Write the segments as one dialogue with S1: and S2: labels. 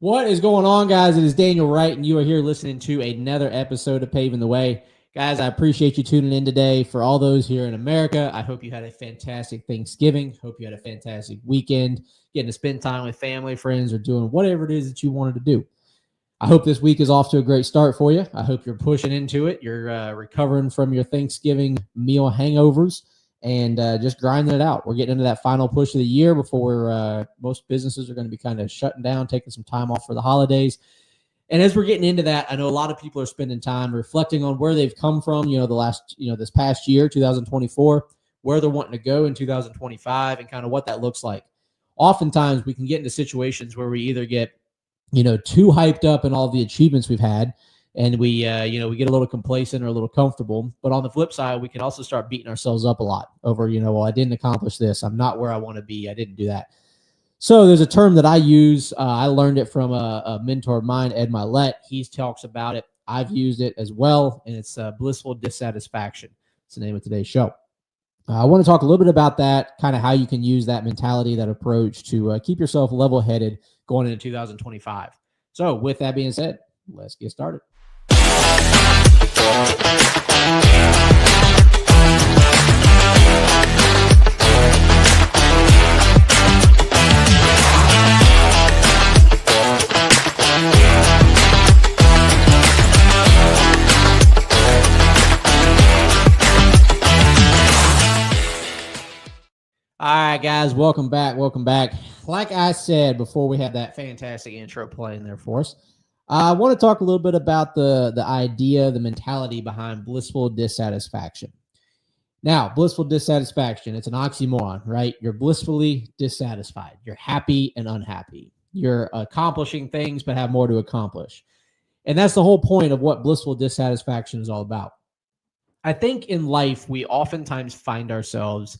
S1: What is going on, guys? It is Daniel Wright, and you are here listening to another episode of Paving the Way. Guys, I appreciate you tuning in today. For all those here in America, I hope you had a fantastic Thanksgiving. Hope you had a fantastic weekend, getting to spend time with family, friends, or doing whatever it is that you wanted to do. I hope this week is off to a great start for you. I hope you're pushing into it. You're recovering from your Thanksgiving meal hangovers and just grinding it out. We're getting into that final push of the year before most businesses are going to be kind of shutting down, taking some time off for the holidays. And as we're getting into that, I know a lot of people are spending time reflecting on where they've come from, this past year, 2024, where they're wanting to go in 2025 and kind of what that looks like. Oftentimes we can get into situations where we either get too hyped up in all the achievements we've had, and we get a little complacent or a little comfortable. But on the flip side, we can also start beating ourselves up a lot over, I didn't accomplish this. I'm not where I want to be. I didn't do that. So there's a term that I use. I learned it from a mentor of mine, Ed Milet. He talks about it. I've used it as well, and it's Blissful Dissatisfaction. It's the name of today's show. I want to talk a little bit about that, kind of how you can use that mentality, that approach to keep yourself level-headed going into 2025. So with that being said, let's get started. All right, guys, welcome back. Like I said before, we had that fantastic intro playing there for us. I want to talk a little bit about the idea, the mentality behind blissful dissatisfaction. Now, blissful dissatisfaction, it's an oxymoron, right? You're blissfully dissatisfied. You're happy and unhappy. You're accomplishing things but have more to accomplish. And that's the whole point of what blissful dissatisfaction is all about. I think in life, we oftentimes find ourselves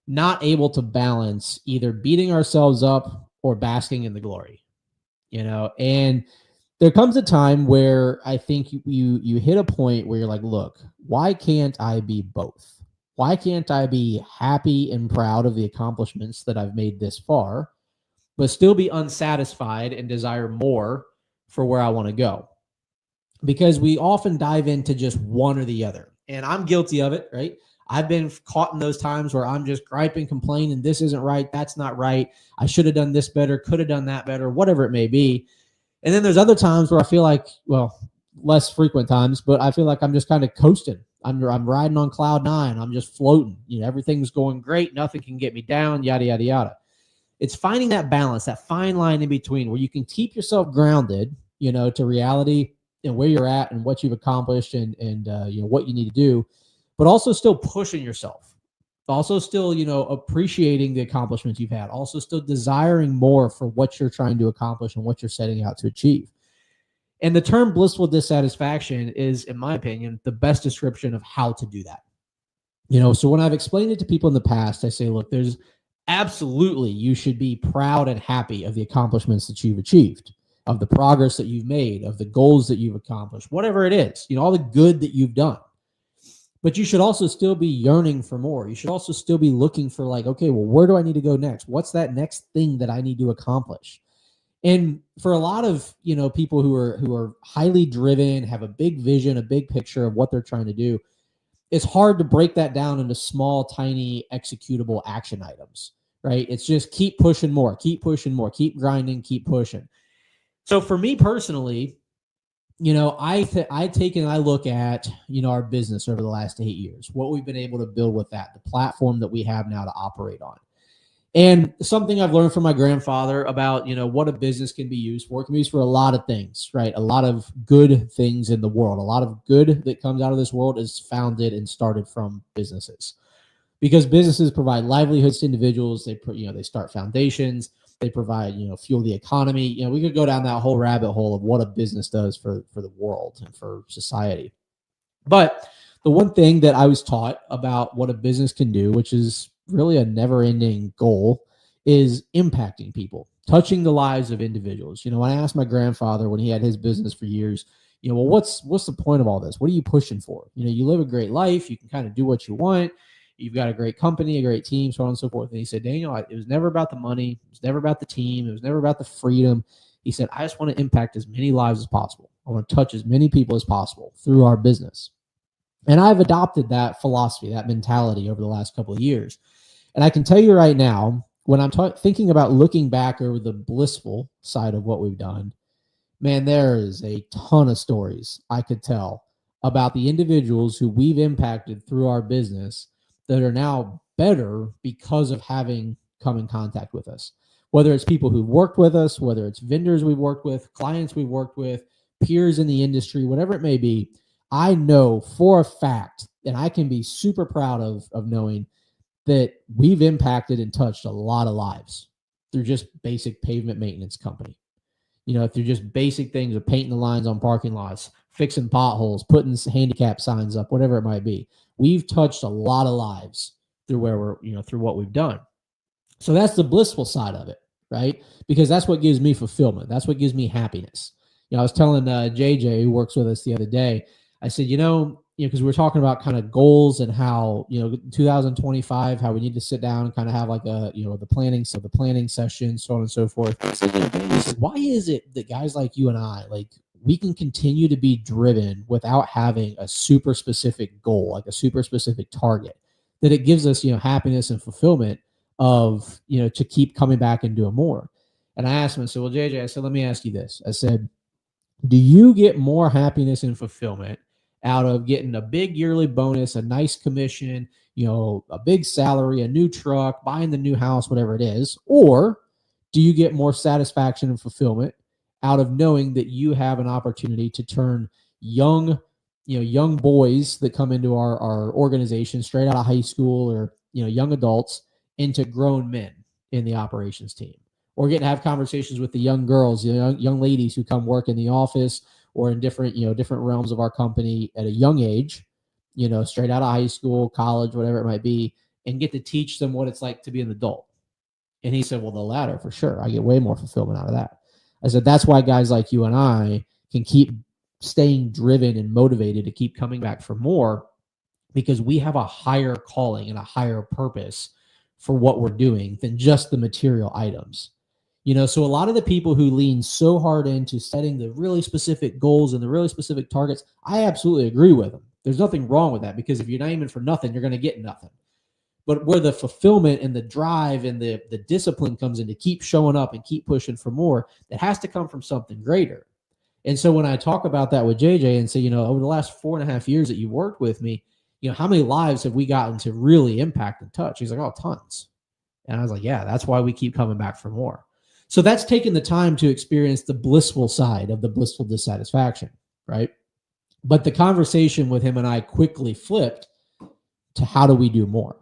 S1: not able to balance either beating ourselves up or basking in the glory, and there comes a time where I think you hit a point where you're like, look, why can't I be both? Why can't I be happy and proud of the accomplishments that I've made this far, but still be unsatisfied and desire more for where I want to go? Because we often dive into just one or the other, and I'm guilty of it, right? I've been caught in those times where I'm just griping, complaining, this isn't right, that's not right, I should have done this better, could have done that better, whatever it may be. And then there's other times where I feel like, well, less frequent times, but I feel like I'm just kind of coasting. I'm riding on cloud nine. I'm just floating. Everything's going great. Nothing can get me down, yada, yada, yada. It's finding that balance, that fine line in between where you can keep yourself grounded, to reality and where you're at and what you've accomplished and what you need to do, but also still pushing yourself, also still, appreciating the accomplishments you've had, also still desiring more for what you're trying to accomplish and what you're setting out to achieve. And the term blissful dissatisfaction is, in my opinion, the best description of how to do that. So when I've explained it to people in the past, I say, look, there's absolutely, you should be proud and happy of the accomplishments that you've achieved, of the progress that you've made, of the goals that you've accomplished, whatever it is, all the good that you've done. But you should also still be yearning for more. You should also still be looking for okay, well, where do I need to go next? What's that next thing that I need to accomplish? And for a lot of, people who are highly driven, have a big vision, a big picture of what they're trying to do, it's hard to break that down into small, tiny, executable action items, right? It's just keep pushing more, keep grinding, keep pushing. So for me personally, I take and I look at, our business over the last 8 years, what we've been able to build with that, the platform that we have now to operate on. And something I've learned from my grandfather about, what a business can be used for. It can be used for a lot of things, right? A lot of good things in the world. A lot of good that comes out of this world is founded and started from businesses, because businesses provide livelihoods to individuals. They start foundations. They provide, fuel the economy. We could go down that whole rabbit hole of what a business does for the world and for society. But the one thing that I was taught about what a business can do, which is really a never-ending goal, is impacting people, touching the lives of individuals. When I asked my grandfather when he had his business for years, well, what's the point of all this? What are you pushing for? You live a great life. You can kind of do what you want. You've got a great company, a great team, so on and so forth. And he said, Daniel, it was never about the money. It was never about the team. It was never about the freedom. He said, I just want to impact as many lives as possible. I want to touch as many people as possible through our business. And I've adopted that philosophy, that mentality over the last couple of years. And I can tell you right now, when I'm thinking about looking back over the blissful side of what we've done, man, there is a ton of stories I could tell about the individuals who we've impacted through our business that are now better because of having come in contact with us. Whether it's people who've worked with us, whether it's vendors we've worked with, clients we've worked with, peers in the industry, whatever it may be, I know for a fact, and I can be super proud of knowing that we've impacted and touched a lot of lives through just basic pavement maintenance company. Through just basic things of painting the lines on parking lots, fixing potholes, putting handicap signs up, whatever it might be. We've touched a lot of lives through through what we've done. So that's the blissful side of it, right? Because that's what gives me fulfillment. That's what gives me happiness. I was telling JJ, who works with us the other day, I said, because we're talking about kind of goals and how, 2025, how we need to sit down and kind of have like the planning session, so on and so forth. Why is it that guys like you and I, we can continue to be driven without having a super specific goal, like a super specific target, that it gives us, happiness and fulfillment of, to keep coming back and doing more? And I asked him, I said, well, JJ, I said, let me ask you this. I said, do you get more happiness and fulfillment out of getting a big yearly bonus, a nice commission, a big salary, a new truck, buying the new house, whatever it is? Or do you get more satisfaction and fulfillment out of knowing that you have an opportunity to turn young boys that come into our organization straight out of high school, or, young adults, into grown men in the operations team? Or get to have conversations with the young girls, young ladies who come work in the office or in different realms of our company at a young age, straight out of high school, college, whatever it might be, and get to teach them what it's like to be an adult. And he said, well, the latter for sure. I get way more fulfillment out of that. I said, that's why guys like you and I can keep staying driven and motivated to keep coming back for more, because we have a higher calling and a higher purpose for what we're doing than just the material items. So a lot of the people who lean so hard into setting the really specific goals and the really specific targets, I absolutely agree with them. There's nothing wrong with that, because if you're not aiming for nothing, you're going to get nothing. But where the fulfillment and the drive and the discipline comes in to keep showing up and keep pushing for more, that has to come from something greater. And so when I talk about that with JJ and say, over the last 4.5 years that you worked with me, how many lives have we gotten to really impact and touch? He's like, oh, tons. And I was like, yeah, that's why we keep coming back for more. So that's taking the time to experience the blissful side of the blissful dissatisfaction, right? But the conversation with him and I quickly flipped to, how do we do more?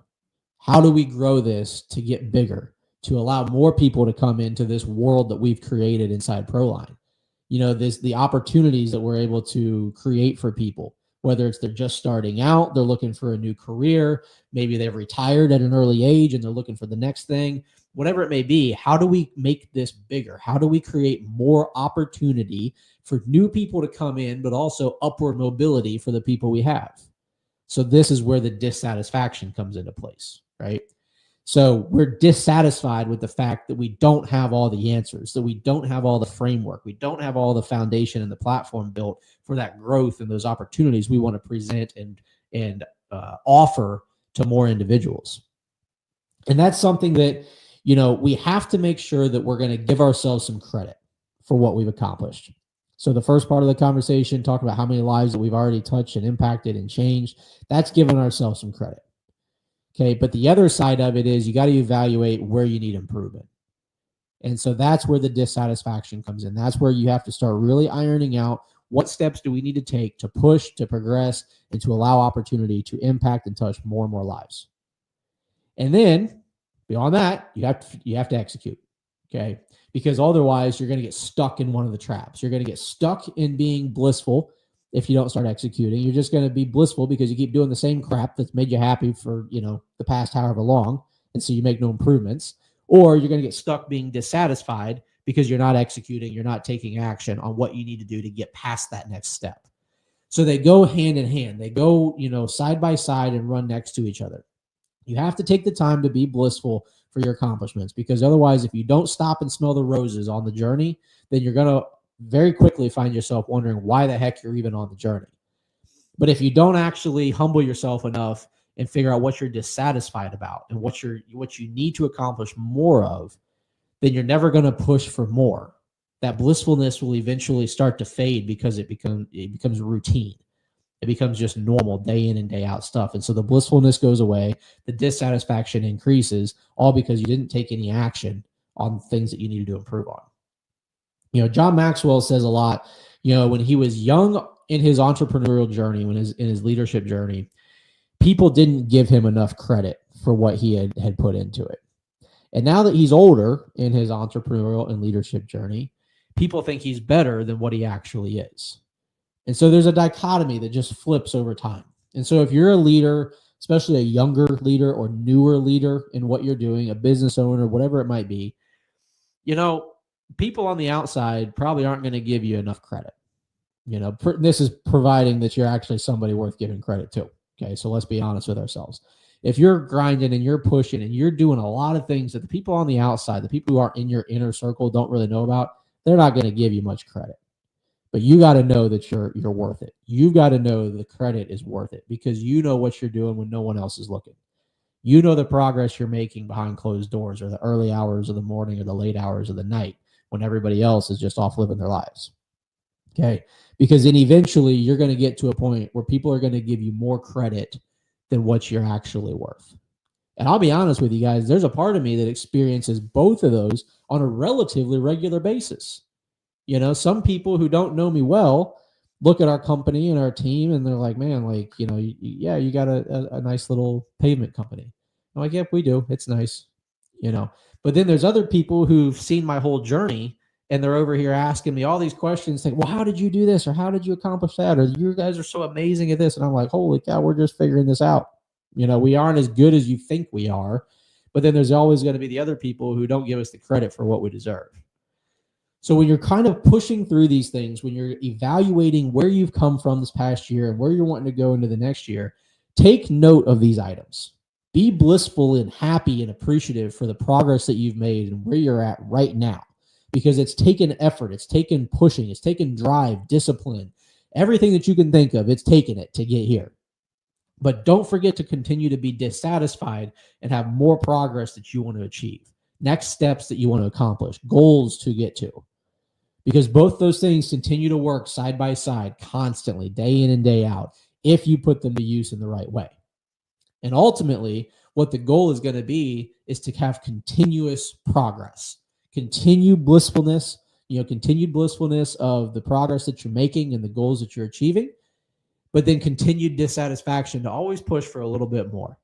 S1: How do we grow this to get bigger, to allow more people to come into this world that we've created inside Proline? The opportunities that we're able to create for people, whether it's they're just starting out, they're looking for a new career, maybe they've retired at an early age and they're looking for the next thing, whatever it may be. How do we make this bigger? How do we create more opportunity for new people to come in, but also upward mobility for the people we have? So this is where the dissatisfaction comes into place, right? So we're dissatisfied with the fact that we don't have all the answers, that we don't have all the framework, we don't have all the foundation and the platform built for that growth and those opportunities we want to present and offer to more individuals. And that's something that, we have to make sure that we're going to give ourselves some credit for what we've accomplished. So the first part of the conversation, talking about how many lives that we've already touched and impacted and changed, that's giving ourselves some credit. Okay, but the other side of it is you got to evaluate where you need improvement. And so that's where the dissatisfaction comes in. That's where you have to start really ironing out, what steps do we need to take to push, to progress, and to allow opportunity to impact and touch more and more lives. And then beyond that, you have to execute. Okay, because otherwise you're going to get stuck in one of the traps. You're going to get stuck in being blissful. If you don't start executing, you're just going to be blissful because you keep doing the same crap that's made you happy for, the past however long. And so you make no improvements. Or you're going to get stuck being dissatisfied because you're not executing, you're not taking action on what you need to do to get past that next step. So they go hand in hand. They go, side by side and run next to each other. You have to take the time to be blissful for your accomplishments, because otherwise, if you don't stop and smell the roses on the journey, then you're going to very quickly find yourself wondering why the heck you're even on the journey. But if you don't actually humble yourself enough and figure out what you're dissatisfied about and what you need to accomplish more of, then you're never going to push for more. That blissfulness will eventually start to fade because it becomes routine. It becomes just normal day in and day out stuff. And so the blissfulness goes away, the dissatisfaction increases, all because you didn't take any action on things that you needed to improve on. John Maxwell says a lot, when he was young in his entrepreneurial journey, in his leadership journey, people didn't give him enough credit for what he had put into it. And now that he's older in his entrepreneurial and leadership journey, people think he's better than what he actually is. And so there's a dichotomy that just flips over time. And so if you're a leader, especially a younger leader or newer leader in what you're doing, a business owner, whatever it might be, people on the outside probably aren't going to give you enough credit. This is providing that you're actually somebody worth giving credit to. Okay, so let's be honest with ourselves. If you're grinding and you're pushing and you're doing a lot of things that the people on the outside, the people who aren't in your inner circle, don't really know about, they're not going to give you much credit. But you got to know that you're worth it. You've got to know the credit is worth it, because you know what you're doing when no one else is looking. You know the progress you're making behind closed doors, or the early hours of the morning, or the late hours of the night, when everybody else is just off living their lives. Okay? Because then eventually you're going to get to a point where people are going to give you more credit than what you're actually worth. And I'll be honest with you guys, there's a part of me that experiences both of those on a relatively regular basis. Some people who don't know me well look at our company and our team and they're like, man, you got a nice little pavement company. I'm like, yep, we do. It's nice, But then there's other people who've seen my whole journey and they're over here asking me all these questions, saying, well, how did you do this? Or how did you accomplish that? Or you guys are so amazing at this. And I'm like, holy cow, we're just figuring this out. We aren't as good as you think we are. But then there's always going to be the other people who don't give us the credit for what we deserve. So when you're kind of pushing through these things, when you're evaluating where you've come from this past year and where you're wanting to go into the next year, take note of these items. Be blissful and happy and appreciative for the progress that you've made and where you're at right now, because it's taken effort, it's taken pushing, it's taken drive, discipline, everything that you can think of, it's taken it to get here. But don't forget to continue to be dissatisfied and have more progress that you want to achieve, next steps that you want to accomplish, goals to get to. Because both those things continue to work side by side constantly, day in and day out, if you put them to use in the right way. And ultimately, what the goal is going to be is to have continuous progress, continued blissfulness of the progress that you're making and the goals that you're achieving, but then continued dissatisfaction to always push for a little bit more.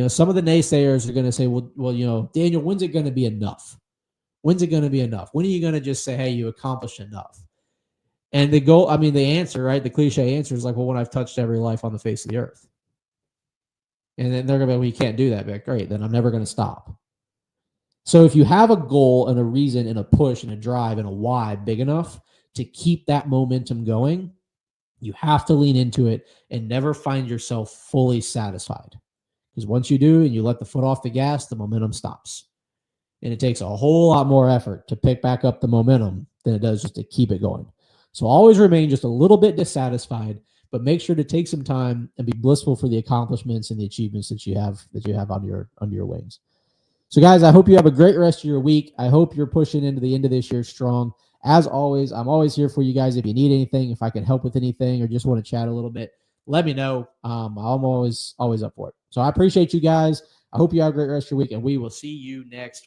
S1: Some of the naysayers are going to say, well, Daniel, when's it going to be enough? When's it going to be enough? When are you going to just say, hey, you accomplished enough? And the answer, right? The cliche answer is like, well, when I've touched every life on the face of the earth. And then they're going to be, well, you can't do that. But great, then I'm never going to stop. So if you have a goal and a reason and a push and a drive and a why big enough to keep that momentum going, you have to lean into it and never find yourself fully satisfied. Because once you do and you let the foot off the gas, the momentum stops. And it takes a whole lot more effort to pick back up the momentum than it does just to keep it going. So always remain just a little bit dissatisfied, but make sure to take some time and be blissful for the accomplishments and the achievements that you have under your wings. So guys, I hope you have a great rest of your week. I hope you're pushing into the end of this year strong. As always, I'm always here for you guys. If you need anything, if I can help with anything, or just want to chat a little bit, let me know. I'm always up for it. So I appreciate you guys. I hope you have a great rest of your week, and we will see you next week.